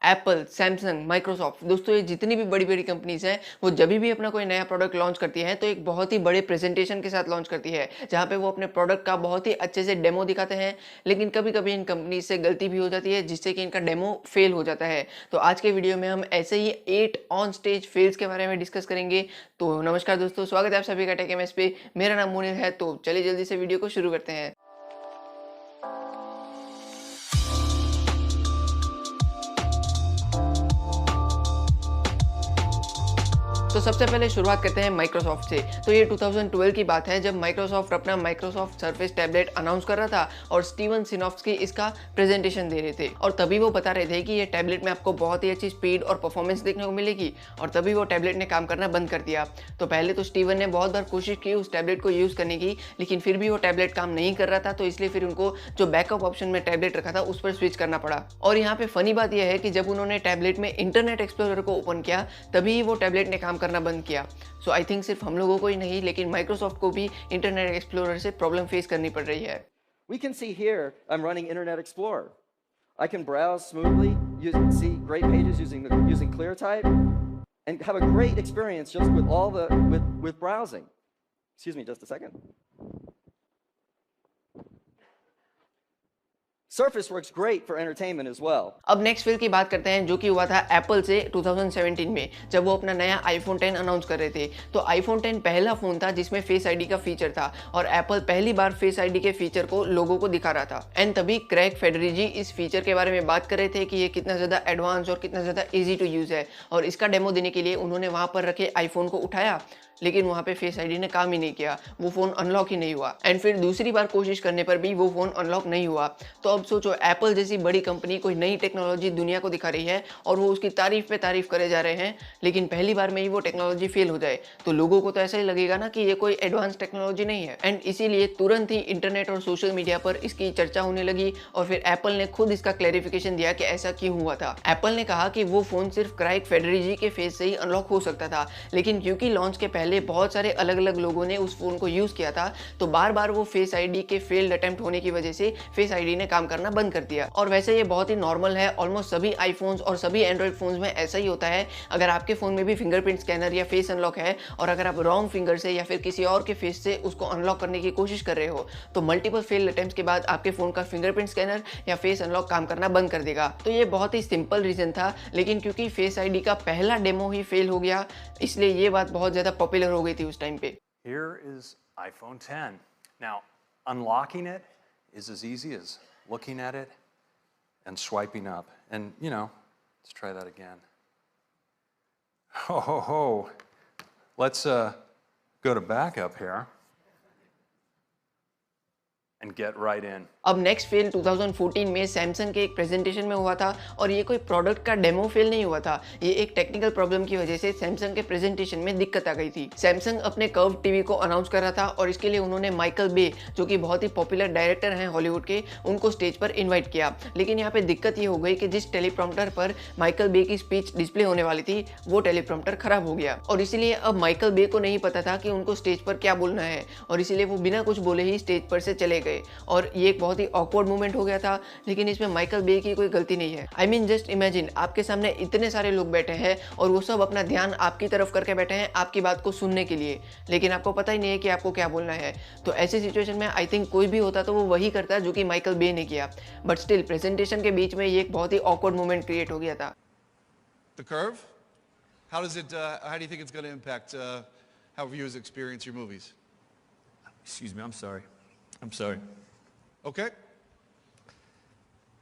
Apple, Samsung, Microsoft, दोस्तों ये जितनी भी बड़ी-बड़ी कंपनीज़ हैं, वो जभी भी अपना कोई नया प्रोडक्ट लॉन्च करती हैं, तो एक बहुत ही बड़े प्रेज़ेंटेशन के साथ लॉन्च करती है, जहाँ पे वो अपने प्रोडक्ट का बहुत ही अच्छे से डेमो दिखाते हैं। लेकिन कभी-कभी इन कंपनीज़ से गलती भी हो जाती है, जिससे कि इनका डेमो फेल हो जाता है। तो आज के वीडियो में हम ऐसे ही 8 ऑन स्टेज फेल्स के बारे में डिस्कस करेंगे। तो नमस्कार दोस्तों, स्वागत है आप सभी का टेक एमएस पे। मेरा नाम मुनीर है, तो चलिए जल्दी से वीडियो को शुरू करते हैं। तो सबसे पहले शुरुआत करते हैं माइक्रोसॉफ्ट से। तो ये 2012 की बात है, जब माइक्रोसॉफ्ट अपना माइक्रोसॉफ्ट सर्फेस टैबलेट अनाउंस कर रहा था और स्टीवन सिनॉफ्स्की इसका प्रेजेंटेशन दे रहे थे। और तभी वो बता रहे थे कि ये टैबलेट में आपको बहुत ही अच्छी स्पीड और परफॉर्मेंस देखने को मिलेगी। और तभी वो टैबलेट ने काम करना बंद कर दिया। तो पहले तो स्टीवन ने बहुत बार कोशिश की उस टैबलेट को यूज़ करने की, लेकिन फिर भी वो टैबलेट काम नहीं कर रहा था। तो इसलिए फिर उनको जो बैकअप ऑप्शन में टैबलेट रखा था उस पर स्विच करना पड़ा। और यहाँ पे फनी बात यह है कि जब उन्होंने टैबलेट में इंटरनेट एक्सप्लोरर को ओपन किया, तभी वो टैबलेट ने काम करना बंद किया। सो आई थिंक सिर्फ हम लोगों को ही नहीं, लेकिन माइक्रोसॉफ्ट को भी इंटरनेट एक्सप्लोरर से प्रॉब्लम फेस करनी पड़ रही है। We can see here I'm running Internet Explorer. I can browse smoothly, see great pages using ClearType, and have a great experience just with with browsing. Excuse me, just a second. Surface works great for entertainment as well. अब next fail की बात करते हैं, जो कि हुआ था Apple से 2017 में, जब वो अपना नया आईफोन 10 अनाउंस कर रहे थे। तो आईफोन 10 पहला फोन था जिसमें फेस आईडी का फीचर था, और एप्पल पहली बार फेस आईडी के फीचर को लोगों को दिखा रहा था। एंड तभी क्रेग फेडरिजी इस फीचर के बारे में बात कर रहे थे कि ये कितना ज्यादा एडवांस और कितना ज्यादा इजी टू यूज है। और इसका डेमो देने के लिए उन्होंने वहां पर रखे आईफोन को उठाया, लेकिन वहां पे फेस आईडी ने काम ही नहीं किया, वो फोन अनलॉक ही नहीं हुआ। एंड फिर दूसरी बार कोशिश करने पर भी वो फोन अनलॉक नहीं हुआ। तो अब सोचो, एप्पल जैसी बड़ी कंपनी कोई नई टेक्नोलॉजी दुनिया को दिखा रही है और वो उसकी तारीफ पे तारीफ करे जा रहे हैं, लेकिन पहली बार में ही वो टेक्नोलॉजी फेल हो जाए, तो लोगों को तो ऐसा ही लगेगा ना कि ये कोई एडवांस टेक्नोलॉजी नहीं है। एंड इसीलिए तुरंत ही इंटरनेट और सोशल मीडिया पर इसकी चर्चा होने लगी, और फिर एप्पल ने खुद इसका क्लैरिफिकेशन दिया कि ऐसा क्यों हुआ था। एप्पल ने कहा कि वो फोन सिर्फ क्राइग फेडरिजी के फेस से ही अनलॉक हो सकता था, लेकिन क्योंकि लॉन्च के पहले बहुत सारे अलग अलग लोगों ने उस फोन को यूज किया था, तो बार बार वो फेस आईडी के फेल्ड अटेम्प्ट होने की वजह से फेस आईडी ने काम करना बंद कर दिया। और वैसे ये बहुत ही नॉर्मल है, ऑलमोस्ट सभी आईफोन्स और सभी एंड्रॉइड फोन्स में ऐसा ही होता है। अगर आपके फोन में भी फिंगरप्रिंट स्कैनर या फेस अनलॉक है, और अगर आप रॉन्ग फिंगर से या फिर किसी और के फेस से उसको अनलॉक करने की कोशिश कर रहे हो, तो मल्टीपल फेल्ड अटेम्प्ट्स के बाद आपके फोन का फिंगरप्रिंट स्कैनर या फेस अनलॉक काम करना बंद कर देगा। तो ये बहुत ही सिंपल रीजन था, लेकिन क्योंकि फेस आईडी का पहला डेमो ही फेल हो गया, इसलिए ये बात बहुत ज्यादा पॉपुलर हो गई थी उस टाइम पे। Here is iPhone 10. Now, unlocking it is as easy as looking at it and swiping up. And, let's try that again. Ho, ho, ho. Let's go to backup here and get right in. अब next fail 2014 में Samsung के एक presentation में हुआ था, और ये कोई प्रोडक्ट का डेमो फेल नहीं हुआ था। ये एक टेक्निकल प्रॉब्लम की वजह से सैमसंग के प्रेजेंटेशन में दिक्कत आ गई थी। सैमसंग अपने कर्व टीवी को अनाउंस कर रहा था, और इसके लिए उन्होंने माइकल बे, जो कि बहुत ही पॉपुलर डायरेक्टर हैं हॉलीवुड के, उनको स्टेज पर इन्वाइट किया। लेकिन यहाँ पे दिक्कत ये हो गई कि जिस टेलीप्रॉम्प्टर पर माइकल बे की स्पीच डिस्प्ले होने वाली थी, वो टेलीप्रॉम्प्टर खराब हो गया, और इसीलिए अब माइकल बे को नहीं पता था कि उनको स्टेज पर क्या बोलना है, और इसीलिए वो बिना कुछ बोले ही स्टेज पर से चले गए। और ये एक बहुत ही ऑकवर्ड मोमेंट हो गया था, लेकिन इसमें माइकल बे की कोई गलती नहीं है। आई मीन जस्ट इमेजिन, आपके सामने इतने सारे लोग बैठे हैं और वो सब अपना ध्यान आपकी तरफ करके बैठे हैं आपकी बात को सुनने के लिए, लेकिन आपको पता ही नहीं है कि आपको क्या बोलना है। तो ऐसी सिचुएशन में आई थिंक कोई भी होता तो वो वही करता जो कि माइकल बे ने किया। बट स्टिल प्रेजेंटेशन के बीच में ये एक बहुत ही ऑकवर्ड मोमेंट क्रिएट हो गया था। The curve? How do you think it's going to impact how viewers experience your movies? Excuse me, I'm sorry. I'm sorry. Okay.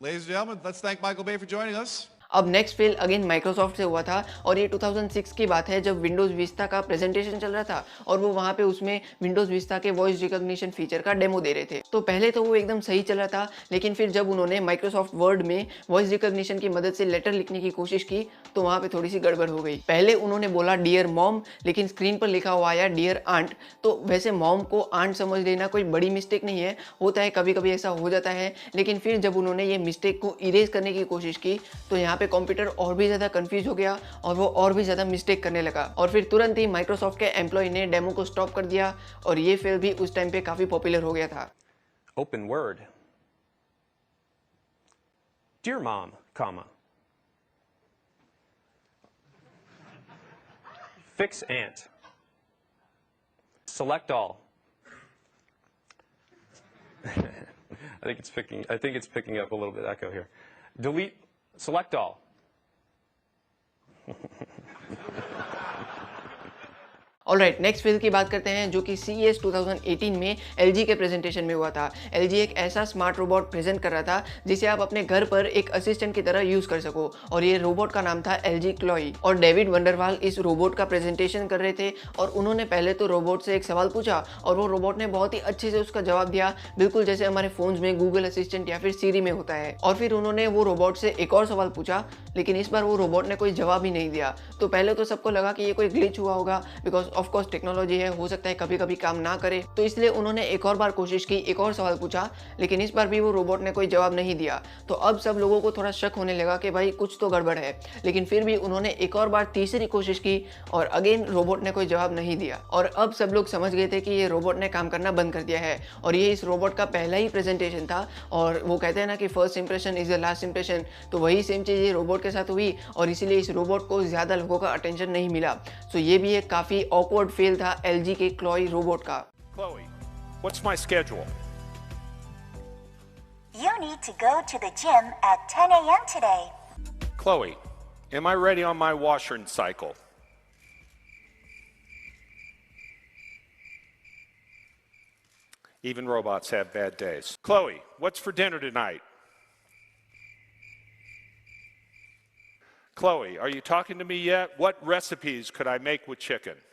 Ladies and gentlemen, let's thank Michael Bay for joining us. अब next fail again Microsoft से हुआ था, और ये 2006 की बात है, जब विंडोज विस्ता का प्रेजेंटेशन चल रहा था, और वो वहाँ पे उसमें विंडोज विस्ता के वॉइस रिकॉग्निशन फीचर का डेमो दे रहे थे। तो पहले तो वो एकदम सही चल रहा था, लेकिन फिर जब उन्होंने माइक्रोसॉफ्ट वर्ड में वॉइस रिकॉग्निशन की मदद से लेटर लिखने की कोशिश की, तो वहाँ पे थोड़ी सी गड़बड़ हो गई। पहले उन्होंने बोला डियर मॉम, लेकिन स्क्रीन पर लिखा हुआ आया डियर आंट। तो वैसे मॉम को आंट समझ लेना कोई बड़ी मिस्टेक नहीं है, होता है कभी कभी ऐसा हो जाता है। लेकिन फिर जब उन्होंने ये मिस्टेक को इरेज करने की कोशिश की, तो यहाँ पे कंप्यूटर और भी ज्यादा कंफ्यूज हो गया, और वो और भी ज्यादा मिस्टेक करने लगा, और फिर तुरंत ही माइक्रोसॉफ्ट के एम्प्लॉय ने डेमो को स्टॉप कर दिया, और ये फेल भी उस टाइम पे काफी पॉपुलर हो गया था। Open word. Dear mom, comma. Fix ant. Select all. I think it's picking up a little bit echo here. Delete. Select all. Alright, next fail की बात करते हैं जो कि CES 2018 में LG के प्रेजेंटेशन में हुआ था। LG एक ऐसा स्मार्ट रोबोट प्रेजेंट कर रहा था जिसे आप अपने घर पर एक असिस्टेंट की तरह यूज कर सको, और ये रोबोट का नाम था LG क्लॉई। और डेविड वंडरवाल इस रोबोट का प्रेजेंटेशन कर रहे थे और उन्होंने पहले तो रोबोट से एक सवाल पूछा और वो रोबोट ने बहुत ही अच्छे से उसका जवाब दिया, बिल्कुल जैसे हमारे फोन्स में गूगल असिस्टेंट या फिर सीरी में होता है। और फिर उन्होंने वो रोबोट से एक और सवाल पूछा, लेकिन इस बार वो रोबोट ने कोई जवाब ही नहीं दिया। तो पहले तो सबको लगा कि ये कोई ग्लिच हुआ होगा, बिकॉज ऑफ कोर्स टेक्नोलॉजी है, हो सकता है कभी कभी काम ना करे। तो इसलिए उन्होंने एक और बार कोशिश की, एक और सवाल पूछा, लेकिन इस बार भी वो रोबोट ने कोई जवाब नहीं दिया। तो अब सब लोगों को थोड़ा शक होने लगा कि भाई कुछ तो गड़बड़ है। लेकिन फिर भी उन्होंने एक और बार तीसरी कोशिश की और अगेन रोबोट ने कोई जवाब नहीं दिया। और अब सब लोग समझ गए थे कि ये रोबोट ने काम करना बंद कर दिया है। और ये इस रोबोट का पहला ही प्रेजेंटेशन था, और वो कहते हैं ना कि first impression is the last impression, तो वही सेम चीज़ ये रोबोट के साथ हुई और इसीलिए इस रोबोट को ज़्यादा लोगों का अटेंशन नहीं मिला। सो ये भी एक काफ़ी ऑकवर्ड फेल था LG के क्लॉई रोबोट का। Chloe, what's my schedule? You need to go to the gym at 10 a.m. today. Chloe, am I ready on my washer and cycle? Even robots have bad days. Chloe, what's for dinner tonight? Chloe, are you talking to me yet? What recipes could I make with chicken?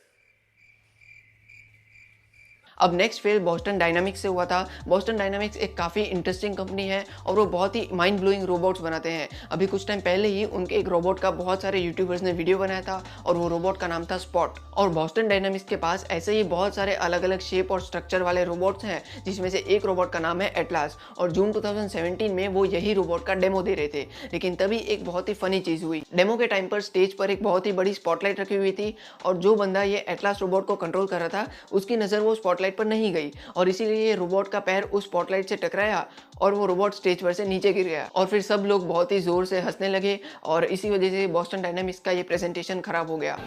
अब next fail Boston dynamics से हुआ था। Boston dynamics एक काफ़ी interesting company है और वो बहुत ही माइंड ब्लोइंग रोबोट्स बनाते हैं। अभी कुछ टाइम पहले ही उनके एक रोबोट का बहुत सारे यूट्यूबर्स ने वीडियो बनाया था और वो रोबोट का नाम था स्पॉट। और बोस्टन डायनामिक्स के पास ऐसे ही बहुत सारे अलग अलग शेप और स्ट्रक्चर वाले रोबोट्स हैं, जिसमें से एक रोबोट का नाम है एटलास। और जून 2017 में वो यही रोबोट का डेमो दे रहे थे। लेकिन तभी एक बहुत ही फनी चीज़ हुई। डेमो के टाइम पर स्टेज पर एक बहुत ही बड़ी स्पॉटलाइट रखी हुई थी और जो बंदा ये एटलास रोबोट को कंट्रोल कर रहा था उसकी नज़र वो स्पॉटलाइट पर नहीं गई, और इसीलिए ये रोबोट का पैर उस स्पॉटलाइट से टकराया और वो रोबोट स्टेज पर से नीचे गिर गया। और फिर सब लोग बहुत ही जोर से हंसने लगे और इसी वजह से बोस्टन डायनामिक्स का ये प्रेजेंटेशन खराब हो गया।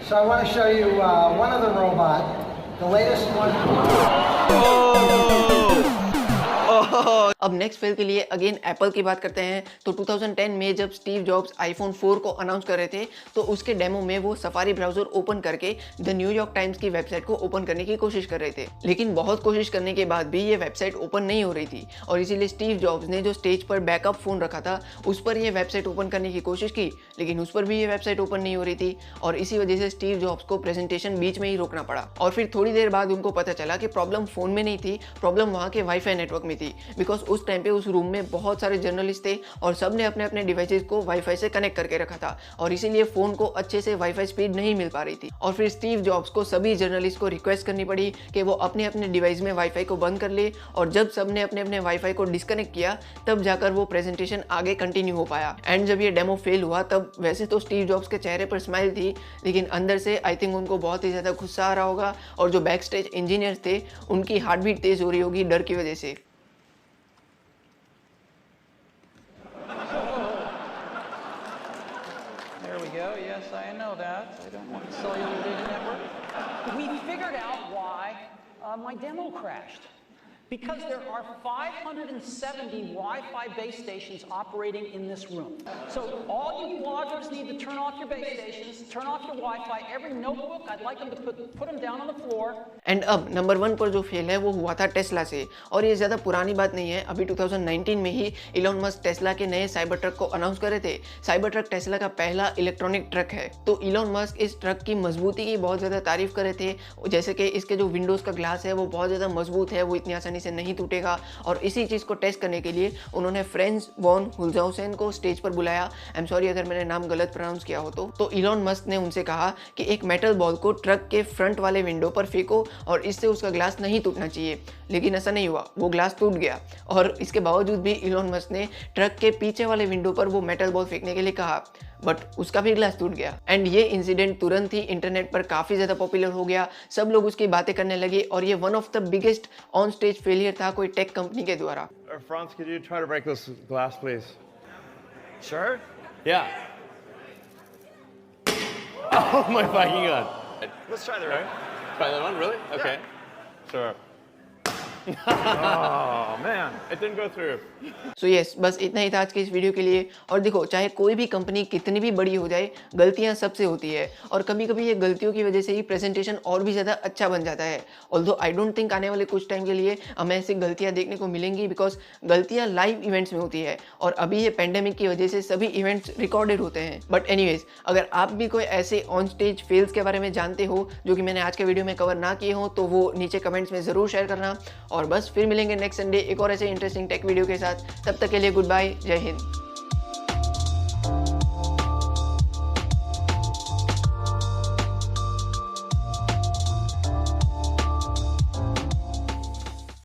So I want to show you one other robot, the latest one. अब नेक्स्ट फेल के लिए अगेन एप्पल की बात करते हैं। तो 2010 में जब स्टीव जॉब्स आईफोन 4 को अनाउंस कर रहे थे तो उसके डेमो में वो सफारी ब्राउजर ओपन करके द न्यूयॉर्क टाइम्स की वेबसाइट को ओपन करने की कोशिश कर रहे थे। लेकिन बहुत कोशिश करने के बाद भी ये वेबसाइट ओपन नहीं हो रही थी और इसीलिए स्टीव जॉब्स ने जो स्टेज पर बैकअप फोन रखा था उस पर ये वेबसाइट ओपन करने की कोशिश की, लेकिन उस पर भी ये वेबसाइट ओपन नहीं हो रही थी और इसी वजह से स्टीव जॉब्स को प्रेजेंटेशन बीच में ही रोकना पड़ा। और फिर थोड़ी देर बाद उनको पता चला कि प्रॉब्लम फोन में नहीं थी, प्रॉब्लम वहाँ के वाईफाई नेटवर्क में थी। बिकॉज उस टाइम पे उस रूम में बहुत सारे जर्नलिस्ट थे और सब ने अपने अपने डिवाइसेस को वाईफाई से कनेक्ट करके रखा था और इसीलिए फोन को अच्छे से वाईफाई स्पीड नहीं मिल पा रही थी। और फिर स्टीव जॉब्स को सभी जर्नलिस्ट को रिक्वेस्ट करनी पड़ी कि वो अपने अपने डिवाइस में वाईफाई को बंद कर ले, और जब सब ने अपने अपने वाईफाई को डिस्कनेक्ट किया तब जाकर वो प्रेजेंटेशन आगे कंटिन्यू हो पाया। एंड जब ये डेमो फेल हुआ तब वैसे तो स्टीव जॉब्स के चेहरे पर स्माइल थी, लेकिन अंदर से आई थिंक उनको बहुत ही ज़्यादा गुस्सा आ रहा होगा और जो बैक स्टेज इंजीनियर्स थे उनकी हार्ट बीट तेज हो रही होगी डर की वजह से। Yes, I know that. I don't want to cellular data network. We figured out why my demo crashed. Because there are 570 Wi-Fi base stations operating in this room. So all you bloggers need to turn off your base stations, turn off your Wi-Fi. Every notebook, I'd like them to put them down on the floor. And अब number 1 पर जो fail है वो हुआ था Tesla से, और ये ज़्यादा पुरानी बात नहीं है। अभी 2019 में ही इलॉन मस्क टेस्ला के नए साइबर ट्रक को अनाउंस कर रहे थे। साइबर ट्रक टेस्ला का पहला इलेक्ट्रॉनिक ट्रक है। तो इलॉन मस्क इस ट्रक की मजबूती की बहुत ज़्यादा तारीफ कर रहे थे, जैसे कि इसके जो विंडोज़ का ग्लास है वो बहुत ज़्यादा मजबूत है, वो इतनी आसानी से नहीं टूटेगा। और इसी चीज़ को टेस्ट करने के लिए उन्होंने फ्रेंस वॉन हुलजाउसेन को स्टेज पर बुलाया। आई एम सॉरी अगर मैंने नाम गलत प्रोनाउंस किया हो तो इलॉन मस्क ने उनसे कहा कि एक मेटल बॉल को ट्रक के फ्रंट वाले विंडो पर फेंको और इससे उसका ग्लास नहीं टूटना चाहिए। लेकिन ऐसा नहीं हुआ, वो ग्लास टूट गया। और इसके बावजूद भी इलॉन मस्क ने ट्रक के पीछे वाले विंडो पर वो मेटल बॉल फेंकने के लिए कहा, बट उसका भी ग्लास टूट गया। एंड ये इंसिडेंट तुरंत ही इंटरनेट पर काफ़ी ज़्यादा पॉपुलर हो गया, सब लोग उसकी बातें करने लगे और ये one of the biggest on stage failure था कोई टेक कंपनी के द्वारा। Franz, could you try to break this glass, please? Sure? Yeah. Oh my fucking god. Let's try the right. Try that one, really? Okay. Sure. Oh man, it didn't go through. So yes, बस इतना ही था आज के इस video के लिए। और देखो, चाहे कोई भी कंपनी कितनी भी बड़ी हो जाए, गलतियां सबसे होती है और कभी कभी ये गलतियों की वजह से ही प्रेजेंटेशन और भी ज़्यादा अच्छा बन जाता है। ऑल्दो आई डोंट थिंक आने वाले कुछ टाइम के लिए हमें ऐसी गलतियां देखने को मिलेंगी, बिकॉज गलतियां लाइव इवेंट्स में होती है और अभी ये पेंडेमिक की वजह से सभी इवेंट्स रिकॉर्डेड होते हैं। बट एनीवेज, अगर आप भी कोई ऐसे ऑन स्टेज फेल्स के बारे में जानते हो जो कि मैंने आज के वीडियो में कवर ना किए हो, तो वो नीचे कमेंट्स में ज़रूर शेयर करना। और बस फिर मिलेंगे नेक्स्ट संडे एक और ऐसे इंटरेस्टिंग टेक वीडियो के साथ। तब तक के लिए गुड बाय, जय हिंद।